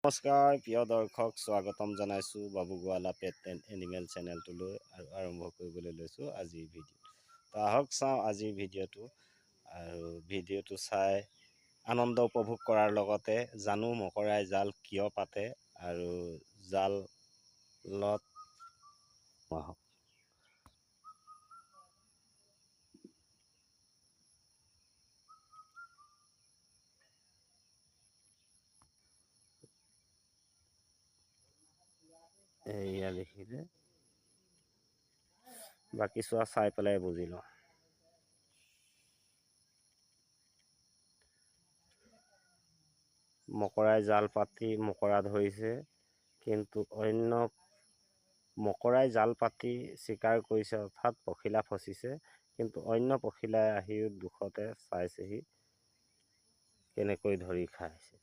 নমস্কাৰ প্ৰিয় দৰ্শক, স্বাগতম জনাইছোঁ বাবু গোৱালা পেট এণ্ড এনিমেল চেনেলটোলৈ আৰু আৰম্ভ কৰিবলৈ লৈছোঁ আজিৰ ভিডিঅ'। তো আহক চাওঁ আজিৰ ভিডিঅ'টো আৰু ভিডিঅ'টো চাই আনন্দ উপভোগ কৰাৰ লগতে জানো মকৰাই জাল কিয় পাতে আৰু জালত আহক। এয়া দেখিলে বাকী চোৱা চাই পেলাই বুজি লওঁ। মকৰাই জাল পাতি মকৰা ধৰিছে, কিন্তু অন্য মকৰাই জাল পাতি চিকাৰ কৰিছে অৰ্থাৎ পখিলা ফচিছে, কিন্তু অন্য পখিলাই আহিও দুখতে চাইছেহি কেনেকৈ ধৰি খাইছে।